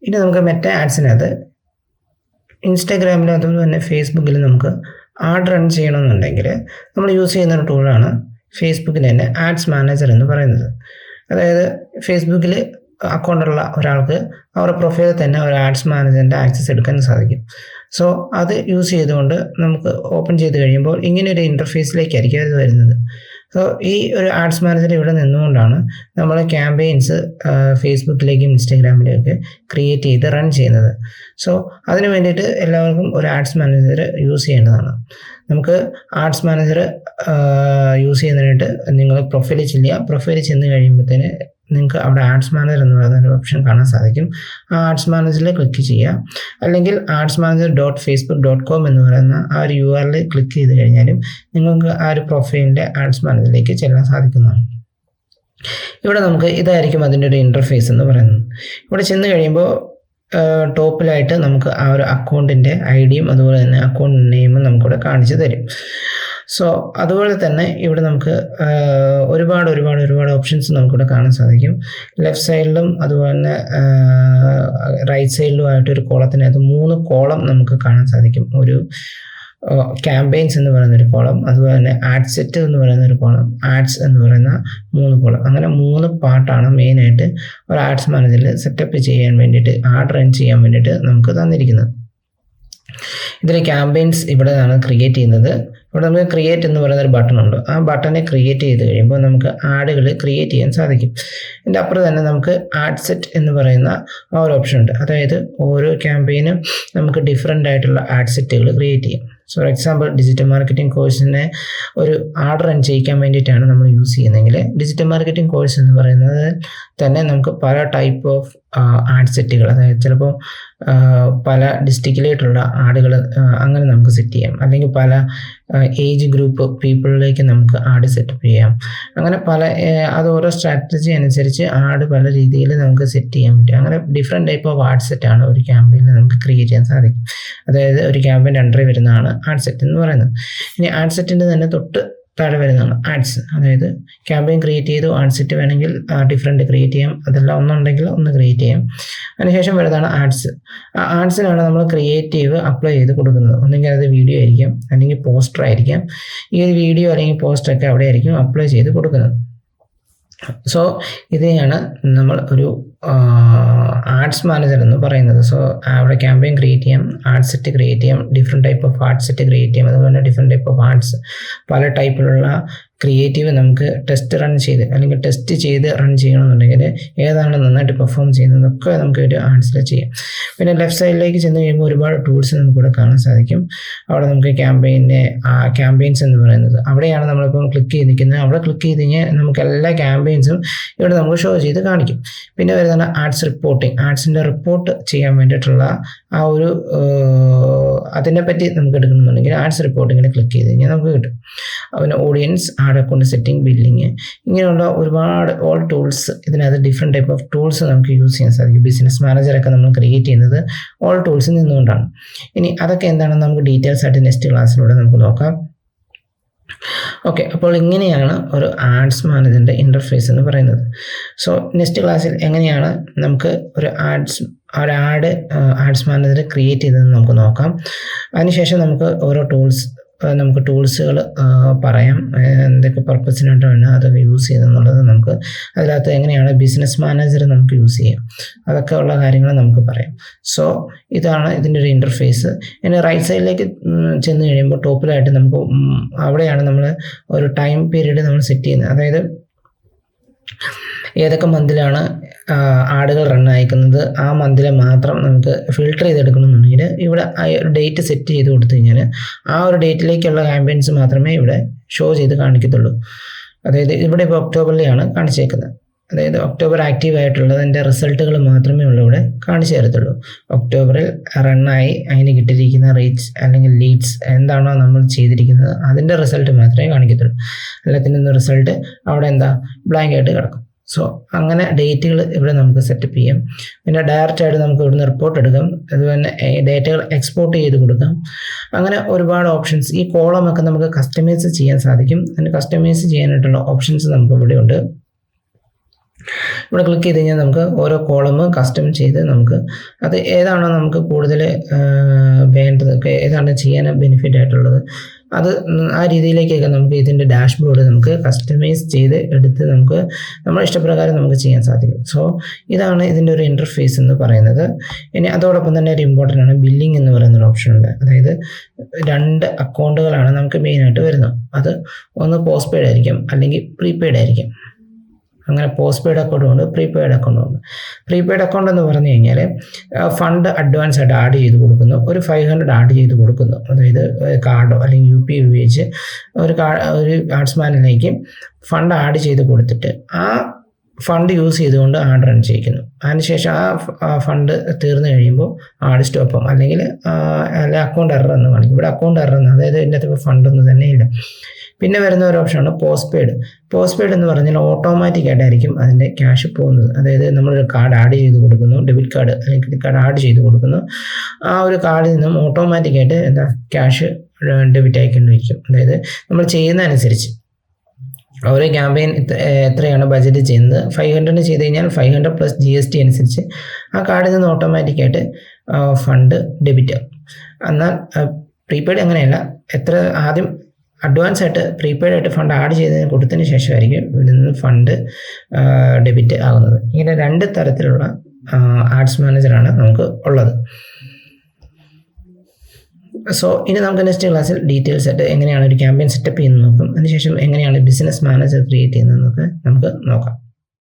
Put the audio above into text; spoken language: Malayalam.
ഇനി നമുക്ക് മെറ്റ ആഡ്സിനകത്ത് ഇൻസ്റ്റാഗ്രാമിലും അതുപോലെ തന്നെ ഫേസ്ബുക്കിലും നമുക്ക് ആഡ് റൺ ചെയ്യണമെന്നുണ്ടെങ്കിൽ നമ്മൾ യൂസ് ചെയ്യുന്ന ഒരു ടൂളാണ് ഫേസ്ബുക്കിൽ തന്നെ ആഡ്സ് മാനേജർ എന്ന് പറയുന്നത്. അതായത് ഫേസ്ബുക്കിൽ അക്കൗണ്ടുള്ള ഒരാൾക്ക് അവരുടെ പ്രൊഫൈലിൽ തന്നെ ഒരു ആഡ്സ് മാനേജറിൻ്റെ ആക്സസ് എടുക്കാൻ സാധിക്കും. സോ അത് യൂസ് ചെയ്തുകൊണ്ട് നമുക്ക് ഓപ്പൺ ചെയ്ത് കഴിയുമ്പോൾ ഇങ്ങനെ ഒരു ഇൻ്റർഫേസിലേക്കായിരിക്കും അത് വരുന്നത്. സോ ഈ ഒരു ആഡ്സ് മാനേജർ ഇവിടെ നിന്നുകൊണ്ടാണ് നമ്മൾ ക്യാമ്പയിൻസ് ഫേസ്ബുക്കിലേക്കും ഇൻസ്റ്റാഗ്രാമിലേക്കൊക്കെ ക്രിയേറ്റ് ചെയ്ത് റൺ ചെയ്യുന്നത്. സോ അതിന് വേണ്ടിയിട്ട് എല്ലാവർക്കും ഒരു ആഡ്സ് മാനേജർ യൂസ് ചെയ്യേണ്ടതാണ്. നമുക്ക് ആഡ്സ് മാനേജർ യൂസ് ചെയ്യുന്നതിനായിട്ട് നിങ്ങൾ പ്രൊഫൈലിൽ ചെന്ന് കഴിയുമ്പോഴത്തേന് നിങ്ങൾക്ക് അവിടെ ആഡ്സ് മാനേജർ എന്ന് പറയുന്ന ഒരു ഓപ്ഷൻ കാണാൻ സാധിക്കും. ആ ആഡ്സ് മാനേജറിൽ ക്ലിക്ക് ചെയ്യുക. അല്ലെങ്കിൽ adsmanager.facebook.com എന്ന് പറയുന്ന ആ ഒരു URL ക്ലിക്ക് ചെയ്ത് കഴിഞ്ഞാലും നിങ്ങൾക്ക് ആ ഒരു പ്രൊഫൈലിൻ്റെ ആഡ്സ് മാനേജറിലേക്ക് ചെല്ലാൻ സാധിക്കുന്നതാണ്. ഇവിടെ നമുക്ക് ഇതായിരിക്കും അതിൻ്റെ ഒരു ഇൻ്റർഫേസ് എന്ന് പറയുന്നത്. ഇവിടെ ചെന്ന് കഴിയുമ്പോൾ ടോപ്പിലായിട്ട് നമുക്ക് ആ ഒരു അക്കൗണ്ടിൻ്റെ ഐഡിയും അതുപോലെ തന്നെ അക്കൗണ്ട് നെയിമും നമുക്കിവിടെ കാണിച്ചു തരും. സോ അതുപോലെ തന്നെ ഇവിടെ നമുക്ക് ഒരുപാട് ഓപ്ഷൻസ് നമുക്കിവിടെ കാണാൻ സാധിക്കും. ലെഫ്റ്റ് സൈഡിലും അതുപോലെ തന്നെ റൈറ്റ് സൈഡിലുമായിട്ട് ഒരു കോളത്തിനകത്ത് 3 കോളം നമുക്ക് കാണാൻ സാധിക്കും. ഒരു ക്യാമ്പയിൻസ് എന്ന് പറയുന്ന ഒരു കോളം, അതുപോലെ തന്നെ ആഡ് സെറ്റ് എന്ന് പറയുന്ന ഒരു കോളം, ആഡ്സ് എന്ന് പറയുന്ന 3 കോളം. അങ്ങനെ 3 പാർട്ടാണ് മെയിനായിട്ട് ഒരു ആഡ്സ് മാനേജറിൽ സെറ്റപ്പ് ചെയ്യാൻ വേണ്ടിയിട്ട്, ആഡ് റൺ ചെയ്യാൻ വേണ്ടിയിട്ട് നമുക്ക് തന്നിരിക്കുന്നത്. ഇതിൽ ക്യാമ്പയിൻസ് ഇവിടെ നിന്നാണ് ക്രിയേറ്റ് ചെയ്യുന്നത്. ഇവിടെ നമുക്ക് ക്രിയേറ്റ് എന്ന് പറയുന്ന ഒരു ബട്ടൺ ഉണ്ട്. ആ ബട്ടനെ ക്രിയേറ്റ് ചെയ്ത് കഴിയുമ്പോൾ നമുക്ക് ആഡുകൾ ക്രിയേറ്റ് ചെയ്യാൻ സാധിക്കും. ഇതിൻ്റെ അപ്പുറം തന്നെ നമുക്ക് ആഡ് സെറ്റ് എന്ന് പറയുന്ന ആ ഒരു ഓപ്ഷൻ ഉണ്ട്. അതായത് ഓരോ ക്യാമ്പയിനും നമുക്ക് ഡിഫറെൻ്റ് ആയിട്ടുള്ള ആഡ് സെറ്റുകൾ ക്രിയേറ്റ് ചെയ്യാം. ഫോർ എക്സാമ്പിൾ ഡിജിറ്റൽ മാർക്കറ്റിംഗ് കോഴ്സിനെ ഒരു ആർഡർ റൺ ചെയ്യിക്കാൻ വേണ്ടിയിട്ടാണ് നമ്മൾ യൂസ് ചെയ്യുന്നതെങ്കിൽ ഡിജിറ്റൽ മാർക്കറ്റിംഗ് കോഴ്സ് എന്ന് പറയുന്നത് തന്നെ നമുക്ക് പല ടൈപ്പ് ഓഫ് ആഡ് സെറ്റുകൾ, അതായത് ചിലപ്പോൾ പല ഡിസ്ട്രിക്റ്റിലായിട്ടുള്ള ആഡുകൾ അങ്ങനെ നമുക്ക് സെറ്റ് ചെയ്യാം. അല്ലെങ്കിൽ പല ഏജ് ഗ്രൂപ്പ് പീപ്പിളിലേക്ക് നമുക്ക് ആഡ് സെറ്റപ്പ് ചെയ്യാം. അങ്ങനെ അത് ഓരോ സ്ട്രാറ്റജി അനുസരിച്ച് ആഡ് പല രീതിയിൽ നമുക്ക് സെറ്റ് ചെയ്യാൻ പറ്റും. അങ്ങനെ ഡിഫറെൻറ്റ് ടൈപ്പ് ഓഫ് ആഡ് സെറ്റാണ് ഒരു ക്യാമ്പയിനിൽ നമുക്ക് ക്രിയേറ്റ് ചെയ്യാൻ സാധിക്കും. അതായത് ഒരു ക്യാമ്പയിൻ അണ്ടറിൽ വരുന്നതാണ് ആഡ് സെറ്റ് എന്ന് പറയുന്നത്. ഇനി ആഡ് സെറ്റിൻ്റെ തന്നെ തൊട്ട് താഴെ വരുന്നതാണ് ആഡ്സ്. അതായത് ക്യാമ്പയിൻ ക്രിയേറ്റ് ചെയ്തു, ആഡ് സെറ്റ് വേണമെങ്കിൽ ഡിഫറെൻറ്റ് ക്രിയേറ്റ് ചെയ്യാം, അതെല്ലാം ഒന്നുണ്ടെങ്കിൽ ഒന്ന് ക്രിയേറ്റ് ചെയ്യാം. അതിനുശേഷം വരുന്നതാണ് ആഡ്സ്. ആ ആഡ്സിനാണ് നമ്മൾ ക്രിയേറ്റീവ് അപ്ലൈ ചെയ്ത് കൊടുക്കുന്നത്. ഒന്നെങ്കിൽ അത് വീഡിയോ ആയിരിക്കാം, അല്ലെങ്കിൽ പോസ്റ്റർ ആയിരിക്കാം. ഈ ഒരു വീഡിയോ അല്ലെങ്കിൽ പോസ്റ്ററൊക്കെ അവിടെ ആയിരിക്കും അപ്ലൈ ചെയ്ത് കൊടുക്കുന്നത്. സോ ഇതിനെയാണ് നമ്മൾ ഒരു ആഡ്സ് മാനേജർ എന്ന് പറയുന്നത്. സോ അവിടെ ക്യാമ്പയിൻ ക്രിയേറ്റ് ചെയ്യാം, ആഡ് സെറ്റ് ക്രിയേറ്റ് ചെയ്യാം, different type of add set create ചെയ്യാം, അതുപോലെ ഡിഫറെൻറ്റ് ടൈപ്പ് ഓഫ് ആഡ്സ്, പല ടൈപ്പിലുള്ള ക്രിയേറ്റീവ് നമുക്ക് ടെസ്റ്റ് ചെയ്ത് റൺ ചെയ്യണമെന്നുണ്ടെങ്കിൽ ഏതാണ് നന്നായിട്ട് പെർഫോം ചെയ്യുന്നതൊക്കെ നമുക്ക് ഒരു ആഡ്സിൽ ചെയ്യാം. പിന്നെ ലെഫ്റ്റ് സൈഡിലേക്ക് ചെന്ന് കഴിയുമ്പോൾ ഒരുപാട് ടൂൾസ് നമുക്കിവിടെ കാണാൻ സാധിക്കും. അവിടെ നമുക്ക് ക്യാമ്പയിൻസ് എന്ന് പറയുന്നത് അവിടെയാണ് നമ്മളിപ്പം ക്ലിക്ക് ചെയ്ത് നിൽക്കുന്നത്. അവിടെ ക്ലിക്ക് ചെയ്ത് കഴിഞ്ഞാൽ നമുക്ക് എല്ലാ ക്യാമ്പയിൻസും ഇവിടെ നമുക്ക് ഷോ ചെയ്ത് കാണിക്കും. പിന്നെ വരുന്നതാണ് ആഡ്സ് റിപ്പോർട്ടിംഗ്. ആഡ്സിൻ്റെ റിപ്പോർട്ട് ചെയ്യാൻ വേണ്ടിയിട്ടുള്ള ആ ഒരു അതിനെപ്പറ്റി നമുക്ക് എടുക്കണമെന്നുണ്ടെങ്കിൽ ആഡ്സ് റിപ്പോർട്ടിങ്ങിൽ ക്ലിക്ക് ചെയ്ത് കഴിഞ്ഞാൽ നമുക്ക് കിട്ടും. പിന്നെ audience, add account setting, billing, ഇങ്ങനെയുള്ള ഒരുപാട് ഓൾ ടൂൾസ് ഇതിനകത്ത് ഡിഫറെൻറ്റ് ടൈപ്പ് ഓഫ് ടൂൾസ് നമുക്ക് യൂസ് ചെയ്യാൻ സാധിക്കും. ബിസിനസ് മാനേജറൊക്കെ നമ്മൾ ക്രിയേറ്റ് ചെയ്യുന്നത് ഓൾ ടൂൾസിൽ നിന്നുകൊണ്ടാണ്. ഇനി അതൊക്കെ എന്താണെന്ന് നമുക്ക് ഡീറ്റെയിൽസ് ആയിട്ട് നെക്സ്റ്റ് ക്ലാസ്സിലൂടെ നമുക്ക് നോക്കാം. ഓക്കെ, അപ്പോൾ ഇങ്ങനെയാണ് ഒരു ആഡ്സ് മാനേജറിൻ്റെ ഇൻ്റർഫേസ് എന്ന് പറയുന്നത്. സോ നെക്സ്റ്റ് ക്ലാസ്സിൽ എങ്ങനെയാണ് നമുക്ക് ഒരു ആഡ്സ് മാനേജർ ക്രിയേറ്റ് ചെയ്തതെന്ന് നമുക്ക് നോക്കാം. അതിനുശേഷം നമുക്ക് ഓരോ ടൂൾസുകൾ പറയാം, എന്തൊക്കെ പർപ്പസിനായിട്ടാണ് അതൊക്കെ യൂസ് ചെയ്യുന്നതെന്നുള്ളത് നമുക്ക് അതിനകത്ത് എങ്ങനെയാണ് ബിസിനസ് മാനേജർ നമുക്ക് യൂസ് ചെയ്യാം, അതൊക്കെ ഉള്ള കാര്യങ്ങൾ നമുക്ക് പറയാം. സോ ഇതാണ് ഇതിൻ്റെ ഒരു ഇൻ്റർഫേസ്. ഇനി റൈറ്റ് സൈഡിലേക്ക് ചെന്ന് കഴിയുമ്പോൾ ടോപ്പിലായിട്ട് നമുക്ക് അവിടെയാണ് നമ്മൾ ഒരു ടൈം പീരീഡ് നമ്മൾ സെറ്റ് ചെയ്യുന്നത്. അതായത് ഏതൊക്കെ മന്തിലാണ് ആഡുകൾ റൺ അയക്കുന്നത്, ആ മന്തിൽ മാത്രം നമുക്ക് ഫിൽട്ടർ ചെയ്തെടുക്കണമെന്നുണ്ടെങ്കിൽ ഇവിടെ ആ ഒരു ഡേറ്റ് സെറ്റ് ചെയ്ത് കൊടുത്തു കഴിഞ്ഞാൽ ആ ഒരു ഡേറ്റിലേക്കുള്ള ക്യാമ്പയിൻസ് മാത്രമേ ഇവിടെ ഷോ ചെയ്ത് കാണിക്കത്തുള്ളൂ. അതായത് ഇവിടെ ഇപ്പോൾ ഒക്ടോബറിലാണ് കാണിച്ചേക്കുന്നത്. അതായത് ഒക്ടോബർ ആക്റ്റീവ് ആയിട്ടുള്ളതിൻ്റെ റിസൾട്ടുകൾ മാത്രമേ ഇവിടെ കാണിച്ചു തരത്തുള്ളൂ. ഒക്ടോബറിൽ റണ്ണായി അതിന് കിട്ടിയിരിക്കുന്ന റീച്ച് അല്ലെങ്കിൽ ലീഡ്സ് എന്താണോ നമ്മൾ ചെയ്തിരിക്കുന്നത് അതിൻ്റെ റിസൾട്ട് മാത്രമേ കാണിക്കത്തുള്ളൂ. എല്ലാത്തിൻ്റെ റിസൾട്ട് അവിടെ ബ്ലാങ്ക് ആയിട്ട് കിടക്കും. സോ അങ്ങനെ ഡേറ്റുകൾ ഇവിടെ നമുക്ക് സെറ്റപ്പ് ചെയ്യാം. പിന്നെ ഡയറക്റ്റായിട്ട് നമുക്ക് ഇവിടുന്ന് റിപ്പോർട്ട് എടുക്കാം, അതുപോലെ ഡേറ്റകൾ എക്സ്പോർട്ട് ചെയ്ത് കൊടുക്കാം. അങ്ങനെ ഒരുപാട് ഓപ്ഷൻസ്, ഈ കോളമൊക്കെ നമുക്ക് കസ്റ്റമൈസ് ചെയ്യാൻ സാധിക്കും. അതിന് കസ്റ്റമൈസ് ചെയ്യാനായിട്ടുള്ള ഓപ്ഷൻസ് നമുക്ക് ഇവിടെ ഉണ്ട്. ഇവിടെ ക്ലിക്ക് ചെയ്ത് കഴിഞ്ഞാൽ നമുക്ക് ഓരോ കോളം കസ്റ്റം ചെയ്ത് നമുക്ക് അത് ഏതാണോ നമുക്ക് കൂടുതൽ വേണ്ടത്, ഏതാണ് ചെയ്യാൻ ബെനിഫിറ്റ് ആയിട്ടുള്ളത്, അത് ആ രീതിയിലേക്കൊക്കെ നമുക്ക് ഇതിൻ്റെ ഡാഷ്ബോർഡ് നമുക്ക് കസ്റ്റമൈസ് ചെയ്ത് എടുത്ത് നമുക്ക് നമ്മുടെ ഇഷ്ടപ്രകാരം നമുക്ക് ചെയ്യാൻ സാധിക്കും. സോ ഇതാണ് ഇതിൻ്റെ ഒരു ഇൻ്റർഫേസ് എന്ന് പറയുന്നത്. ഇനി അതോടൊപ്പം തന്നെ ഒരു ഇമ്പോർട്ടൻ്റ് ആണ് ബില്ലിംഗ് എന്ന് പറയുന്നൊരു ഓപ്ഷൻ ഉണ്ട്. അതായത് 2 അക്കൗണ്ടുകളാണ് നമുക്ക് മെയിനായിട്ട് വരുന്നത്. അത് ഒന്ന് പോസ്റ്റ് പെയ്ഡ് ആയിരിക്കും, അല്ലെങ്കിൽ പ്രീപെയ്ഡ് ആയിരിക്കും. അങ്ങനെ പോസ്റ്റ് പെയ്ഡ് അക്കൗണ്ടും ഉണ്ട്, പ്രീപെയ്ഡ് അക്കൗണ്ടും ഉണ്ട്. പ്രീപെയ്ഡ് അക്കൗണ്ട് എന്ന് പറഞ്ഞു കഴിഞ്ഞാൽ ഫണ്ട് അഡ്വാൻസ് ആയിട്ട് ആഡ് ചെയ്ത് കൊടുക്കുന്നു, ഒരു 500 ആഡ് ചെയ്ത് കൊടുക്കുന്നു. അതായത് കാർഡോ അല്ലെങ്കിൽ UPI ഉപയോഗിച്ച് ഒരു ആർട്സ്മാനിലേക്ക് ഫണ്ട് ആഡ് ചെയ്ത് കൊടുത്തിട്ട് ആ ഫണ്ട് യൂസ് ചെയ്തുകൊണ്ട് ആഡ് റൺ ചെയ്യിക്കുന്നു. അതിനുശേഷം ആ ഫണ്ട് തീർന്നു കഴിയുമ്പോൾ ആഡ് സ്റ്റോപ്പും അല്ലെങ്കിൽ അക്കൗണ്ട് എറർ എന്ന് കാണിക്കും. ഇവിടെ അക്കൗണ്ട് എറർ എന്ന്, അതായത് ഇതിനകത്ത് ഫണ്ടൊന്നും തന്നെ ഇല്ല. പിന്നെ വരുന്ന ഒരു ഓപ്ഷനാണ് പോസ്റ്റ് പെയ്ഡ്. പോസ്റ്റ് പെയ്ഡ് എന്ന് പറഞ്ഞാൽ ഓട്ടോമാറ്റിക് ആയിട്ടായിരിക്കും അതിൻ്റെ ക്യാഷ് പോകുന്നത്. അതായത് നമ്മളൊരു കാർഡ് ആഡ് ചെയ്ത് കൊടുക്കുന്നു, ഡെബിറ്റ് കാർഡ് അല്ലെങ്കിൽ ക്രെഡിറ്റ് കാർഡ് ആഡ് ചെയ്ത് കൊടുക്കുന്നു. ആ ഒരു കാർഡിൽ നിന്നും ഓട്ടോമാറ്റിക്കായിട്ട് ക്യാഷ് ഡെബിറ്റ് ആയിക്കൊണ്ടിരിക്കും. അതായത് നമ്മൾ ചെയ്യുന്ന അനുസരിച്ച് ഓരോ ക്യാമ്പയിൻ എത്രയാണ് ബഡ്ജറ്റ് ചെയ്യുന്നത്, 500 ചെയ്ത് കഴിഞ്ഞാൽ 500 പ്ലസ് GST അനുസരിച്ച് ആ കാർഡിൽ നിന്ന് ഓട്ടോമാറ്റിക്കായിട്ട് ഫണ്ട് ഡെബിറ്റ് ആവും. എന്നാൽ പ്രീപെയ്ഡ് അങ്ങനെയല്ല. എത്ര ആദ്യം അഡ്വാൻസ് ആയിട്ട് പ്രീപെയ്ഡ് ആയിട്ട് ഫണ്ട് ആഡ് ചെയ്തതിന് കൊടുത്തതിന് ശേഷമായിരിക്കും ഇവിടെ നിന്ന് ഫണ്ട് ഡെബിറ്റ് ആകുന്നത്. ഇങ്ങനെ 2 തരത്തിലുള്ള ആഡ്സ് മാനേജറാണ് നമുക്ക് ഉള്ളത്. സോ ഇനി നമുക്ക് നെക്സ്റ്റ് ക്ലാസ്സിൽ ഡീറ്റെയിൽസ് ആയിട്ട് എങ്ങനെയാണ് ഒരു ക്യാമ്പയിൻ സെറ്റപ്പ് ചെയ്യുന്നത് നോക്കും. അതിനുശേഷം എങ്ങനെയാണ് ബിസിനസ് മാനേജർ ക്രിയേറ്റ് ചെയ്യുന്നതെന്നൊക്കെ നമുക്ക് നോക്കാം.